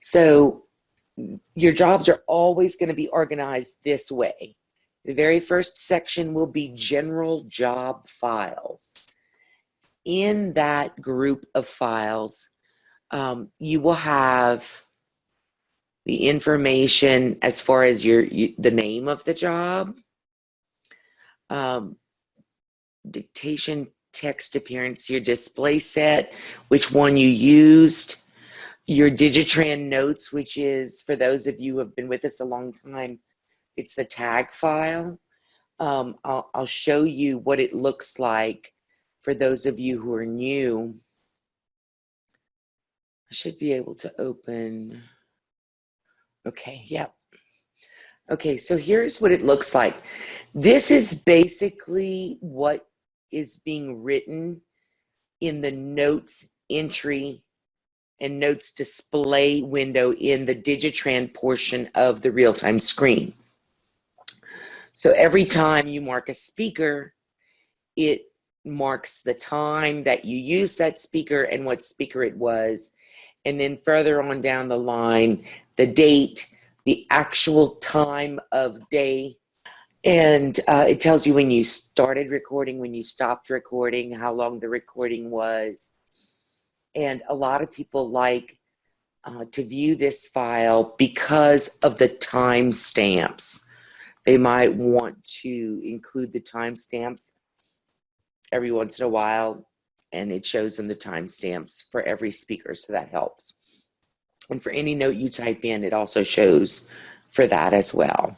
So your jobs are always going to be organized this way. The very first section will be general job files. In that group of files, you will have the information as far as the name of the job, dictation, text appearance, your display set, which one you used, your Digitran notes, which is, for those of you who have been with us a long time, it's the tag file. I'll show you what it looks like for those of you who are new. I should be able to open. Okay, yep. Okay, so here's what it looks like. This is basically what is being written in the notes entry and notes display window in the Digitran portion of the real-time screen. So every time you mark a speaker, it marks the time that you used that speaker and what speaker it was. And then further on down the line, the date, the actual time of day, and it tells you when you started recording, when you stopped recording, how long the recording was. And a lot of people like to view this file because of the timestamps. They might want to include the timestamps every once in a while, and it shows them the timestamps for every speaker, so that helps. And for any note you type in, it also shows for that as well.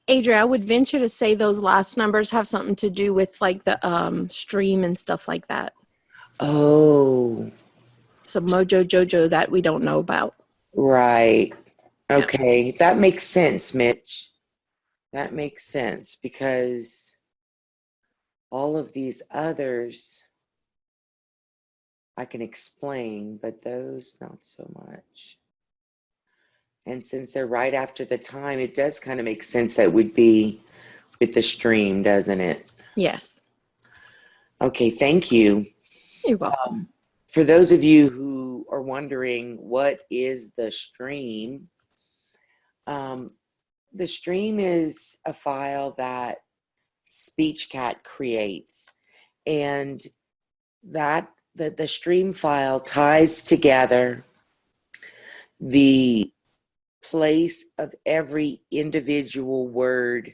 Adria, I would venture to say those last numbers have something to do with like the stream and stuff like that. Oh. Some mojo jojo that we don't know about. Right. Okay. Yeah. That makes sense, Mitch. That makes sense, because all of these others I can explain, but those not so much. And since they're right after the time, it does kind of make sense that would be with the stream, doesn't it? Yes. Okay, thank you. You're welcome. For those of you who are wondering, what is the stream? The stream is a file that SpeechCat creates, and that the stream file ties together the place of every individual word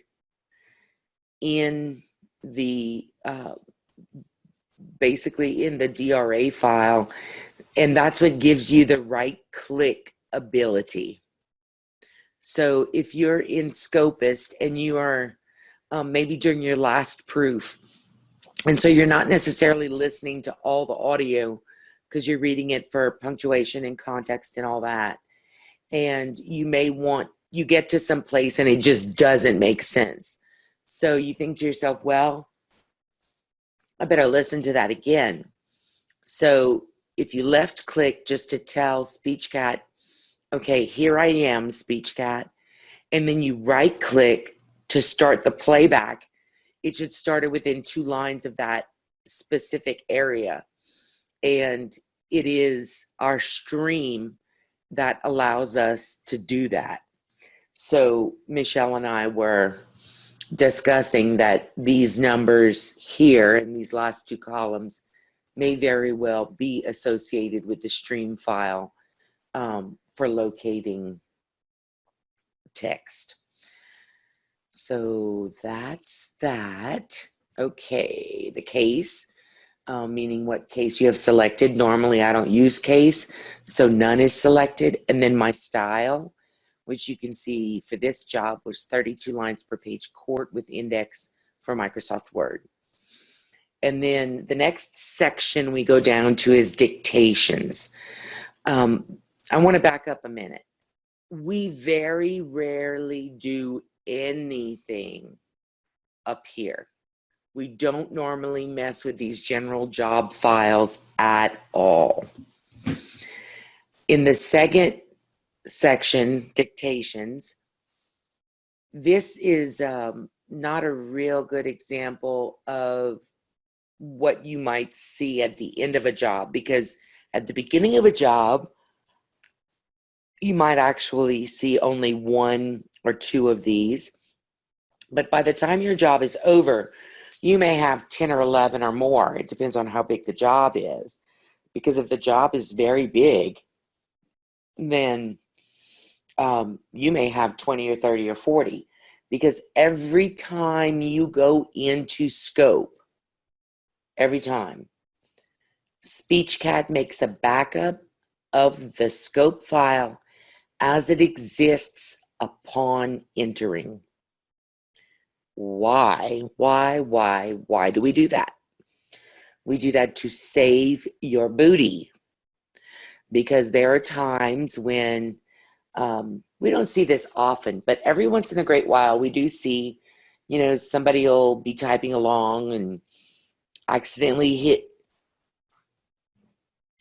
in the basically in the DRA file, and that's what gives you the right click ability. So if you're in Scopus and you are maybe during your last proof, and so you're not necessarily listening to all the audio because you're reading it for punctuation and context and all that, and you get to some place and it just doesn't make sense. So you think to yourself, well, I better listen to that again. So if you left click just to tell SpeechCat, okay, here I am, SpeechCat, and then you right click to start the playback, it should start it within 2 lines of that specific area. And it is our stream that allows us to do that. So Michelle and I were discussing that these numbers here in these last 2 columns may very well be associated with the stream file for locating text. So that's that. Okay, the case. Meaning what case you have selected. Normally I don't use case, so none is selected. And then my style, which you can see for this job was 32 lines per page, court with index for Microsoft Word. And then the next section we go down to is dictations. I want to back up a minute. We very rarely do anything up here. We don't normally mess with these general job files at all. In the second section, dictations, this is not a real good example of what you might see at the end of a job, because at the beginning of a job, you might actually see only 1 or 2 of these. But by the time your job is over, you may have 10 or 11 or more. It depends on how big the job is. Because if the job is very big, then you may have 20 or 30 or 40. Because every time you go into scope, every time, SpeechCat makes a backup of the scope file as it exists upon entering. Why do we do that? We do that to save your booty, because there are times when we don't see this often, but every once in a great while we do see, somebody will be typing along and accidentally hit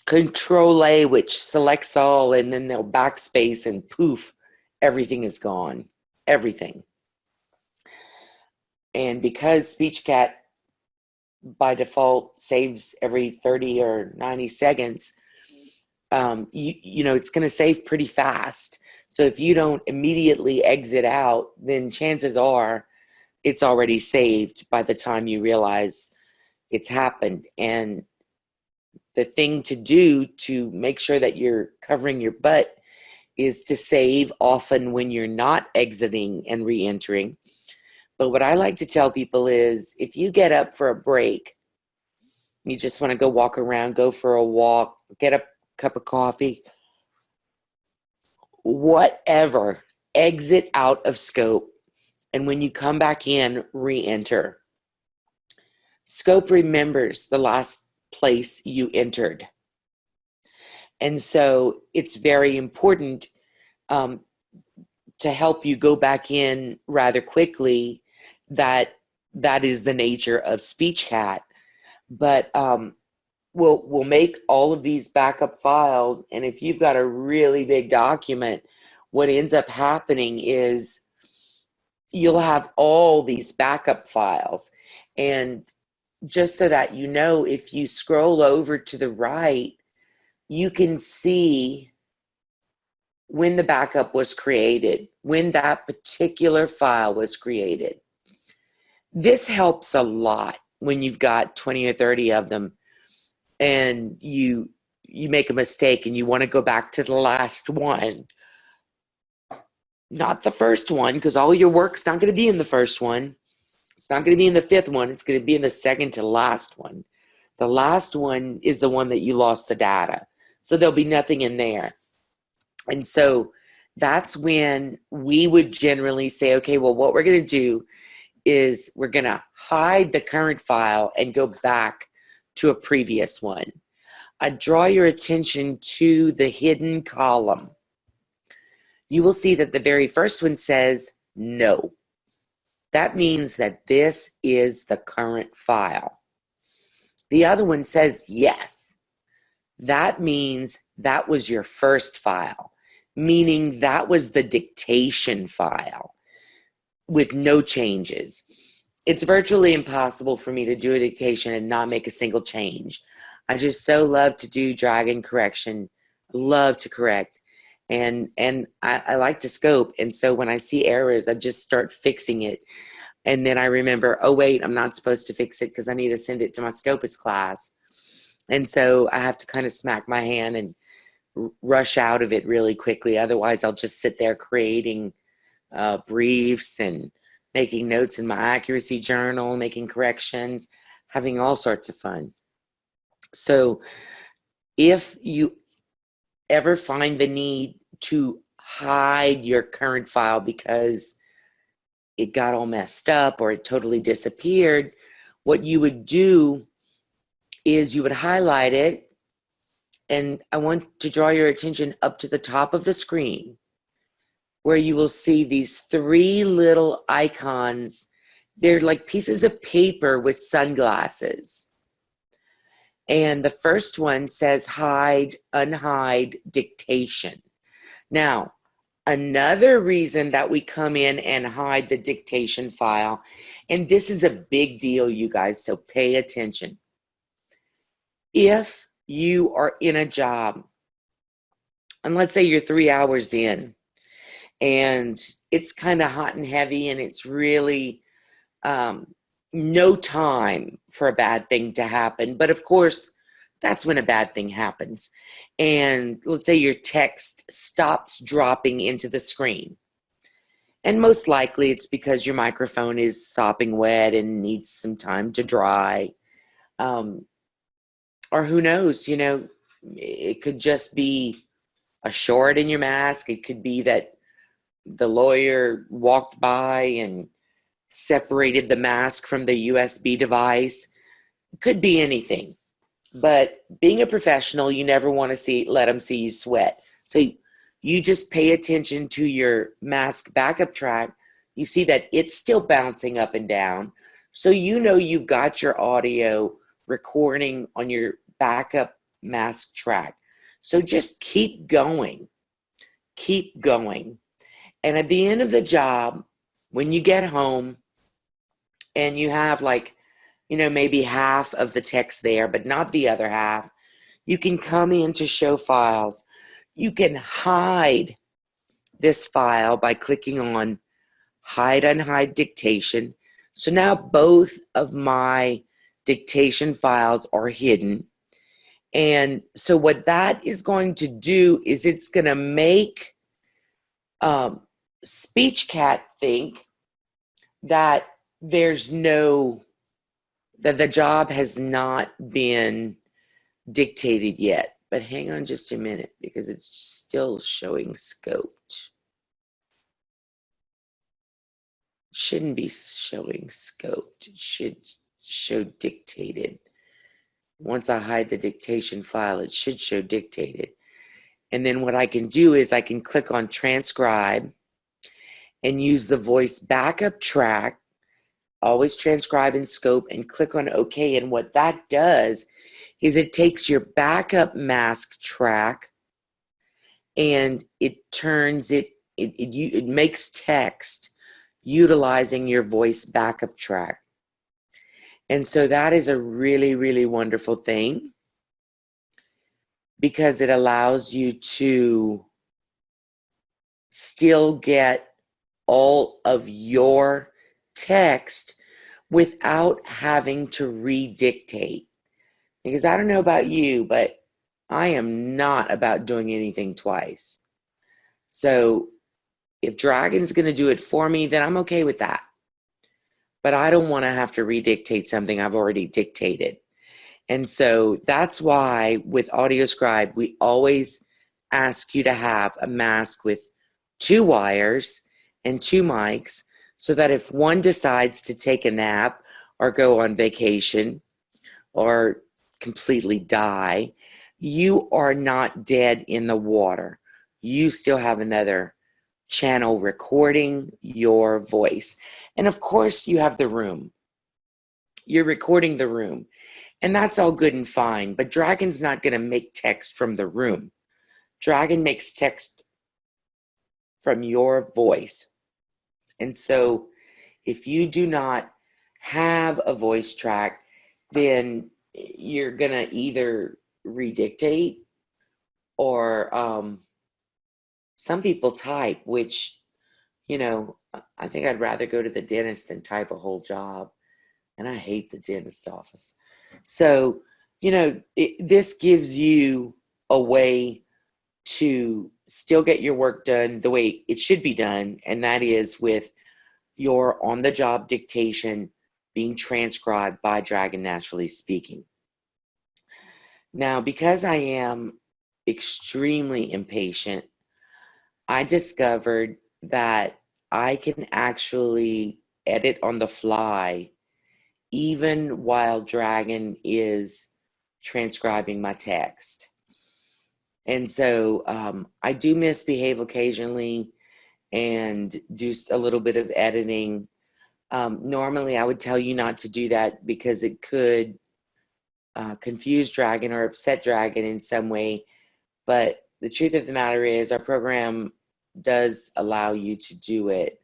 Control A, which selects all, and then they'll backspace and poof, everything is gone. Everything. And because SpeechCat by default saves every 30 or 90 seconds, it's going to save pretty fast. So if you don't immediately exit out, then chances are it's already saved by the time you realize it's happened. And the thing to do to make sure that you're covering your butt is to save often when you're not exiting and re-entering. But what I like to tell people is, if you get up for a break, you just want to go walk around, go for a walk, get a cup of coffee, whatever, exit out of scope. And when you come back in, re-enter. Scope remembers the last place you entered. And so it's very important to help you go back in rather quickly. That is the nature of SpeechCat. But we'll make all of these backup files, and if you've got a really big document, what ends up happening is you'll have all these backup files. And just so that you know, if you scroll over to the right, you can see when the backup was created, when that particular file was created. This helps a lot when you've got 20 or 30 of them and you make a mistake and you want to go back to the last one, not the first one, because all your work's not going to be in the first one. It's not going to be in the 5th one. It's going to be in the second to last one. The last one is the one that you lost the data. So there'll be nothing in there. And so that's when we would generally say, okay, well, what we're going to do is we're going to hide the current file and go back to a previous one. I draw your attention to the hidden column. You will see that the very first one says no. That means that this is the current file. The other one says yes. That means that was your first file, meaning that was the dictation file with no changes. It's virtually impossible for me to do a dictation and not make a single change. I just so love to do drag and correction, love to correct. And I like to scope. And so when I see errors, I just start fixing it. And then I remember, oh, wait, I'm not supposed to fix it because I need to send it to my Scopus class. And so I have to kind of smack my hand and rush out of it really quickly. Otherwise, I'll just sit there creating briefs and making notes in my accuracy journal, making corrections, having all sorts of fun. So if you ever find the need to hide your current file because it got all messed up or it totally disappeared, what you would do is you would highlight it, and I want to draw your attention up to the top of the screen where you will see these 3 little icons. They're like pieces of paper with sunglasses. And the first one says hide, unhide, dictation. Now, another reason that we come in and hide the dictation file, and this is a big deal, you guys, so pay attention. If you are in a job And let's say you're 3 hours in and it's kind of hot and heavy and it's really no time for a bad thing to happen. But of course, that's when a bad thing happens. And let's say your text stops dropping into the screen. And most likely it's because your microphone is sopping wet and needs some time to dry. Or who knows, it could just be a short in your mask. It could be that the lawyer walked by and separated the mask from the USB device. It could be anything. But being a professional, you never want to let them see you sweat. So you just pay attention to your mask backup track. You see that it's still bouncing up and down. So you've got your audio recording on your backup mask track. So just keep going. Keep going. And at the end of the job, when you get home and you have maybe half of the text there, but not the other half, you can come into show files. You can hide this file by clicking on hide unhide dictation. So now both of my dictation files are hidden. And so what that is going to do is it's going to make SpeechCat think that that the job has not been dictated yet. But hang on just a minute because it's still showing scoped. Shouldn't be showing scoped. It should show dictated. Once I hide the dictation file, it should show dictated. And then what I can do is I can click on transcribe and use the voice backup track, always transcribe in scope, and click on OK. And what that does is it takes your backup mask track and it turns it makes text utilizing your voice backup track. And so that is a really, really wonderful thing because it allows you to still get all of your text without having to redictate. Because I don't know about you, but I am not about doing anything twice. So if Dragon's going to do it for me, then I'm okay with that. But I don't want to have to redictate something I've already dictated. And so that's why with AudioScribe, we always ask you to have a mask with 2 wires and 2 mics so that if one decides to take a nap or go on vacation or completely die, you are not dead in the water. You still have another channel recording your voice. And of course, you have the room. You're recording the room. And that's all good and fine. But Dragon's not going to make text from the room. Dragon makes text from your voice. And so if you do not have a voice track, then you're going to either redictate or some people type, which, I think I'd rather go to the dentist than type a whole job. And I hate the dentist's office. So, this gives you a way to still get your work done the way it should be done. And that is with your on-the-job dictation being transcribed by Dragon Naturally Speaking. Now, because I am extremely impatient, I discovered that I can actually edit on the fly even while Dragon is transcribing my text. And so I do misbehave occasionally and do a little bit of editing. Normally, I would tell you not to do that because it could confuse Dragon or upset Dragon in some way. But the truth of the matter is our program does allow you to do it.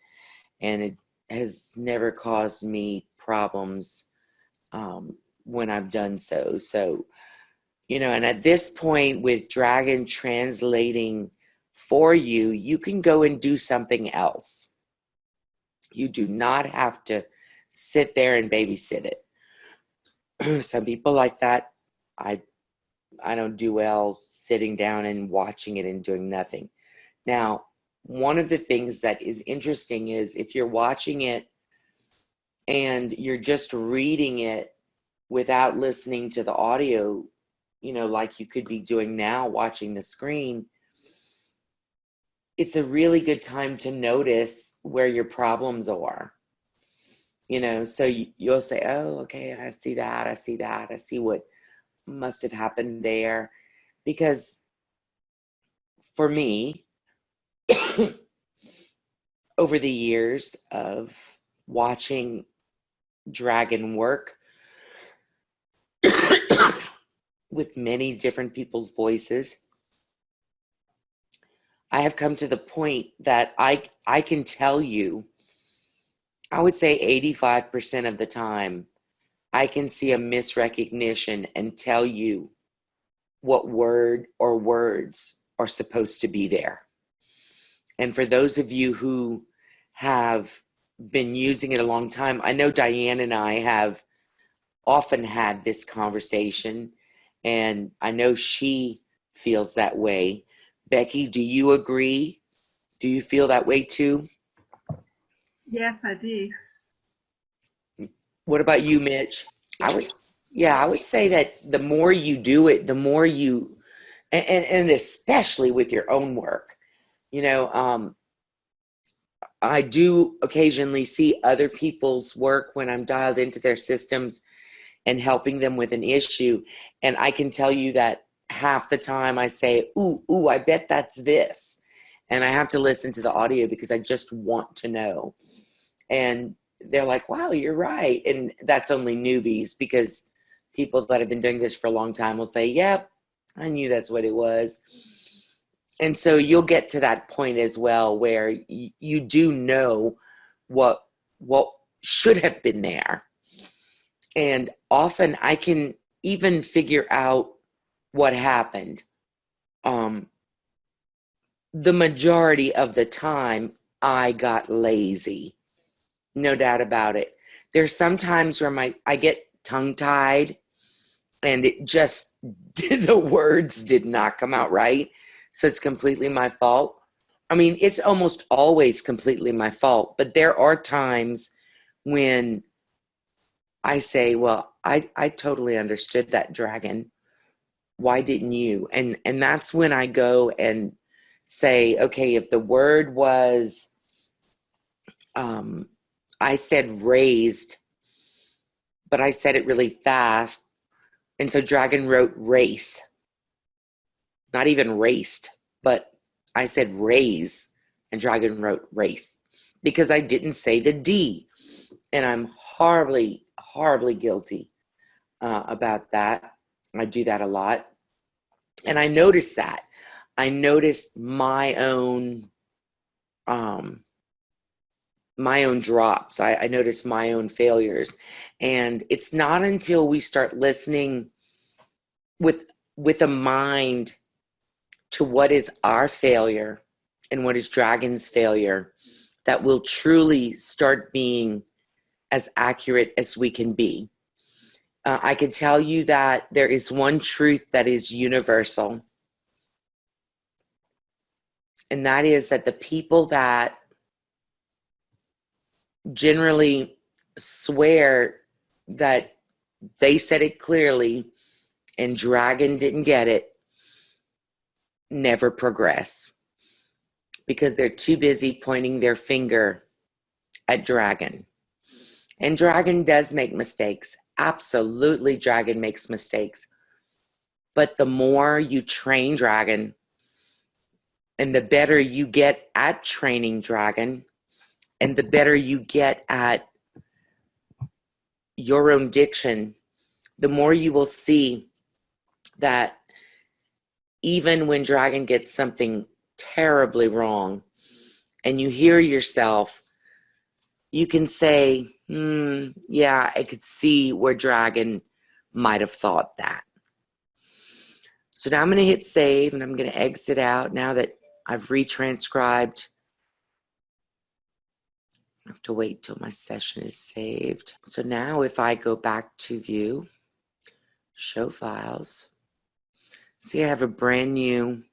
And it has never caused me problems when I've done so. So And at this point with Dragon translating for you, you can go and do something else. You do not have to sit there and babysit it. Some people like that. I don't do well sitting down and watching it and doing nothing. Now, one of the things that is interesting is if you're watching it and you're just reading it without listening to the audio, like you could be doing now, watching the screen, it's a really good time to notice where your problems are. So you'll say, oh, okay, I see that. I see what must have happened there. Because for me, over the years of watching Dragon work with many different people's voices, I have come to the point that I can tell you, I would say 85% of the time, I can see a misrecognition and tell you what word or words are supposed to be there. And for those of you who have been using it a long time, I know Diane and I have often had this conversation, and I know she feels that way. Becky, do you agree? Do you feel that way too? Yes, I do. What about you, Mitch? I would say that the more you do it, the more you, and especially with your own work, I do occasionally see other people's work when I'm dialed into their systems and helping them with an issue. And I can tell you that half the time I say, ooh, I bet that's this. And I have to listen to the audio because I just want to know. And they're like, wow, you're right. And that's only newbies, because people that have been doing this for a long time will say, yep, I knew that's what it was. And so you'll get to that point as well where you do know what should have been there. And often I can even figure out what happened. The majority of the time, I got lazy. No doubt about it. There's some times where I get tongue-tied and it just, the words did not come out right. So it's completely my fault. I mean, it's almost always completely my fault, but there are times when I say, well, I totally understood that, Dragon. Why didn't you? And that's when I go and say, okay, if the word was, I said raised, but I said it really fast. And so Dragon wrote race, not even raced, but I said raise, and Dragon wrote race because I didn't say the D. And I'm horribly, horribly guilty about that. I do that a lot. And I noticed that. I noticed my own drops. I noticed my own failures. And it's not until we start listening with a mind to what is our failure and what is Dragon's failure that we'll truly start being as accurate as we can be. I can tell you that there is one truth that is universal, and that is that the people that generally swear that they said it clearly and Dragon didn't get it never progress, because they're too busy pointing their finger at Dragon. And Dragon does make mistakes. Absolutely, Dragon makes mistakes. But the more you train Dragon, and the better you get at training Dragon, and the better you get at your own diction, the more you will see that even when Dragon gets something terribly wrong and you hear yourself, you can say, yeah, I could see where Dragon might have thought that. So now I'm going to hit save, and I'm going to exit out now that I've retranscribed. I have to wait till my session is saved. So now if I go back to view, show files, see I have a brand new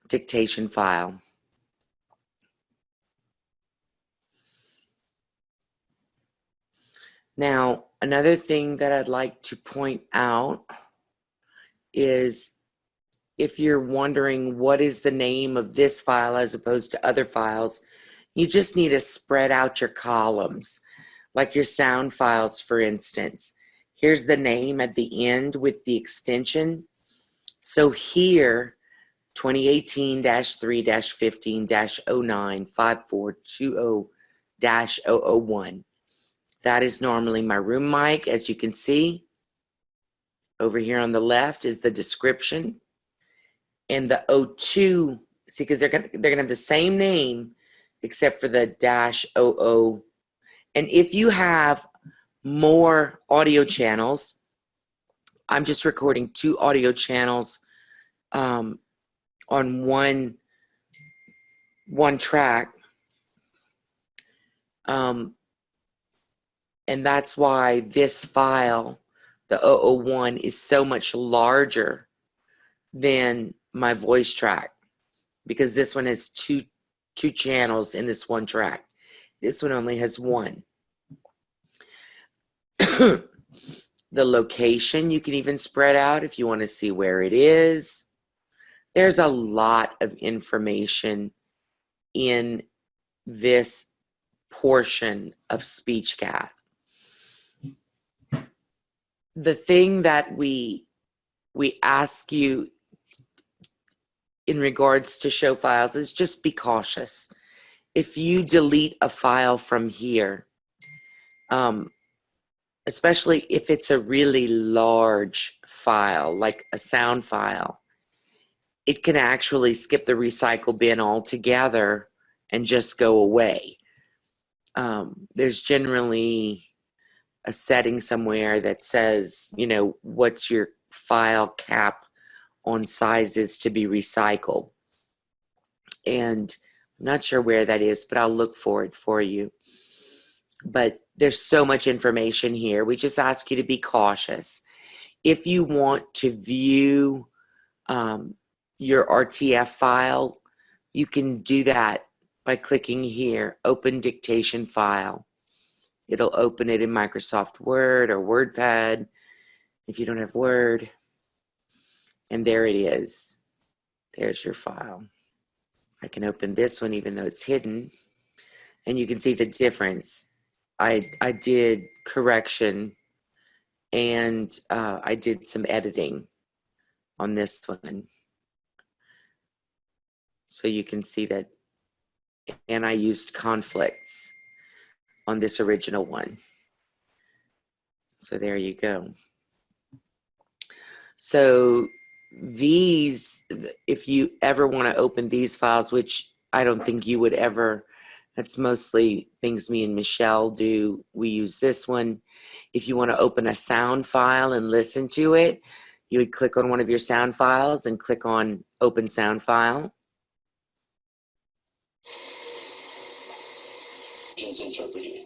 dictation file. Now, another thing that I'd like to point out is if you're wondering what is the name of this file as opposed to other files, you just need to spread out your columns, like your sound files, for instance. Here's the name at the end with the extension. So here, 2018-3-15-09-5420-001. That is normally my room mic, as you can see. Over here on the left is the description. And the 02, see, because they're gonna have the same name except for the -00. And if you have more audio channels, I'm just recording 2 audio channels on one track. And that's why this file, the 001, is so much larger than my voice track, because this one has two channels in this one track. This one only has one. The location you can even spread out if you want to see where it is. There's a lot of information in this portion of SpeechCat. The thing that we ask you in regards to show files is just be cautious. If you delete a file from here, especially if it's a really large file, like a sound file, it can actually skip the recycle bin altogether and just go away. There's generally a setting somewhere that says, you know, what's your file cap on sizes to be recycled. And I'm not sure where that is, but I'll look for it for you. But there's so much information here. We just ask you to be cautious. If you want to view your RTF file, you can do that by clicking here, Open Dictation File. It'll open it in Microsoft Word or WordPad if you don't have Word. And there it is. There's your file. I can open this one even though it's hidden. And you can see the difference. I did correction and I did some editing on this one. So you can see that. And I used conflicts on this original one. So there you go. So these, if you ever want to open these files, which I don't think you would ever, that's mostly things me and Michelle do. We use this one. If you want to open a sound file and listen to it, you would click on one of your sound files and click on Open Sound File. Interpreting.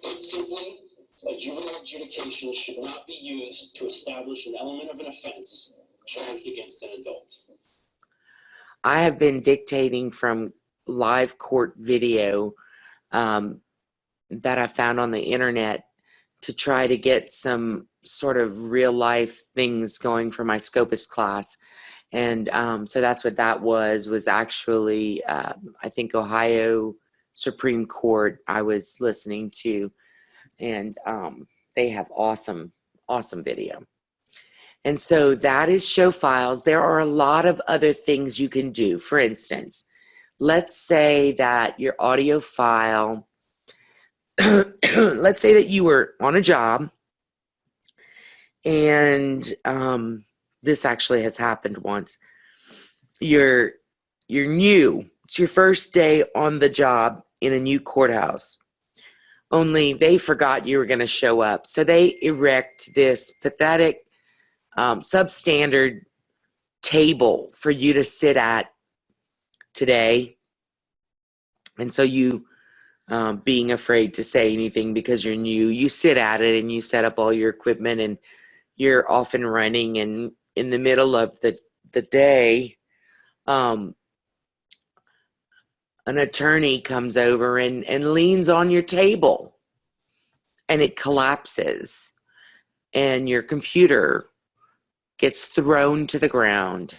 Put simply, a juvenile adjudication should not be used to establish an element of an offense charged against an adult. I have been dictating from live court video that I found on the internet to try to get some sort of real life things going for my Scopus class. And so that's what that was actually, I think, Ohio Supreme Court I was listening to, and they have awesome video. And so that is show files. There are a lot of other things you can do. For instance, let's say that your audio file, let's say that you were on a job, and this actually has happened once. You're new. It's your first day on the job in a new courthouse. Only they forgot you were going to show up. So they erect this pathetic substandard table for you to sit at today. And so you, being afraid to say anything because you're new, you sit at it and you set up all your equipment and you're off and running. And in the middle of the day, an attorney comes over and leans on your table and it collapses and your computer gets thrown to the ground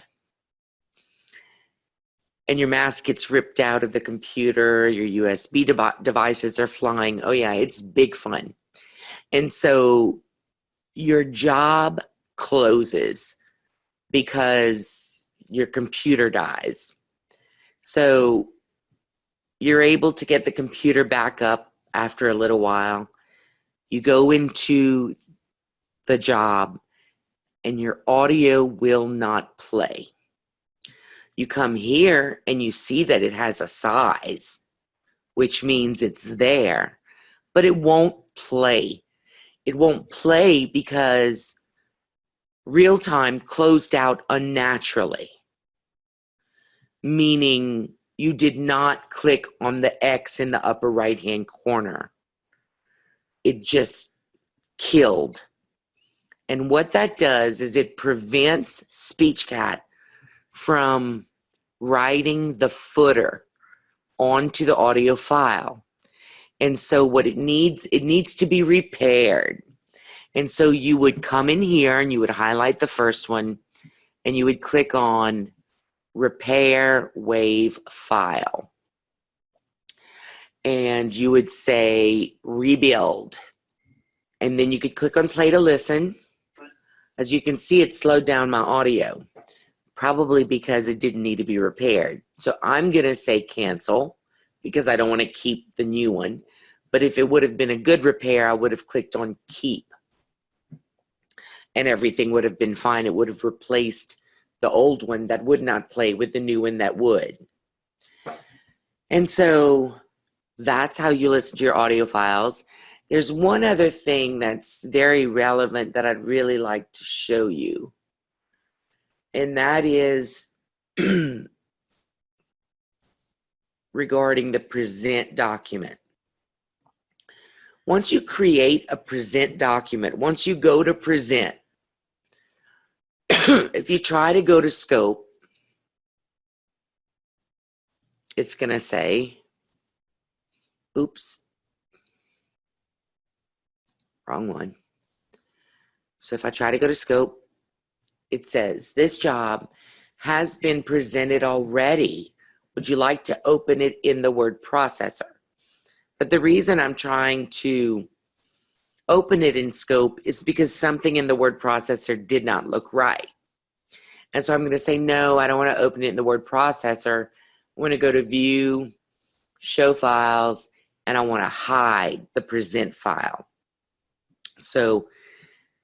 and your mouse gets ripped out of the computer, your USB devices are flying. Oh yeah, it's big fun. And so your job closes because your computer dies. So you're able to get the computer back up after a little while. You go into the job and your audio will not play. You come here and you see that it has a size, which means it's there, but it won't play. It won't play because real time closed out unnaturally, meaning you did not click on the X in the upper right hand corner. It just killed. And what that does is it prevents SpeechCat from writing the footer onto the audio file. And so what it needs to be repaired. And so you would come in here and you would highlight the first one and you would click on Repair Wave File. And you would say Rebuild. And then you could click on Play to listen. As you can see, it slowed down my audio, probably because it didn't need to be repaired. So I'm going to say Cancel because I don't want to keep the new one. But if it would have been a good repair, I would have clicked on Keep. And everything would have been fine. It would have replaced the old one that would not play with the new one that would. And so that's how you listen to your audio files. There's one other thing that's very relevant that I'd really like to show you. And that is regarding the present document. Once you create a present document, once you go to present, if you try to go to scope, it's going to say, oops, wrong one. So if I try to go to scope, it says, this job has been presented already. Would you like to open it in the word processor? But the reason I'm trying to open it in scope is because something in the word processor did not look right. And so I'm going to say, no, I don't want to open it in the word processor. I want to go to View, Show Files, and I want to hide the present file. So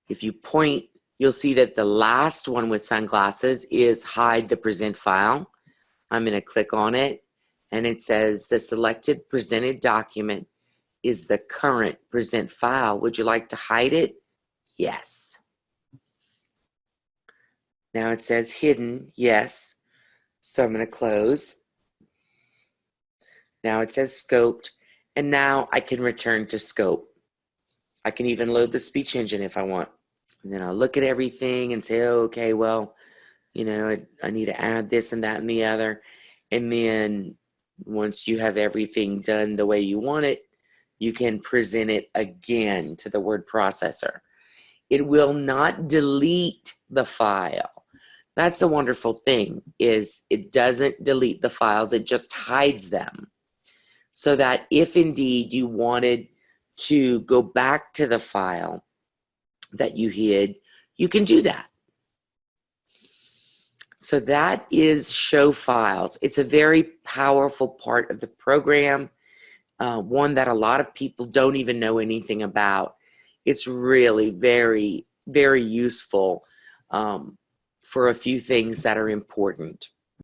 if you point, you'll see that the last one with sunglasses is Hide the Present File. I'm going to click on it, and it says the selected presented document is the current present file. Would you like to hide it? Yes. Now it says hidden, yes. So I'm going to close. Now it says scoped, and now I can return to scope. I can even load the speech engine if I want. And then I'll look at everything and say, oh, okay, well, you know, I need to add this and that and the other. And then once you have everything done the way you want it, you can present it again to the word processor. It will not delete the file. That's the wonderful thing, is it doesn't delete the files, it just hides them. So that if indeed you wanted to go back to the file that you hid, you can do that. So that is Show Files. It's a very powerful part of the program, one that a lot of people don't even know anything about. It's really very, very useful for a few things that are important.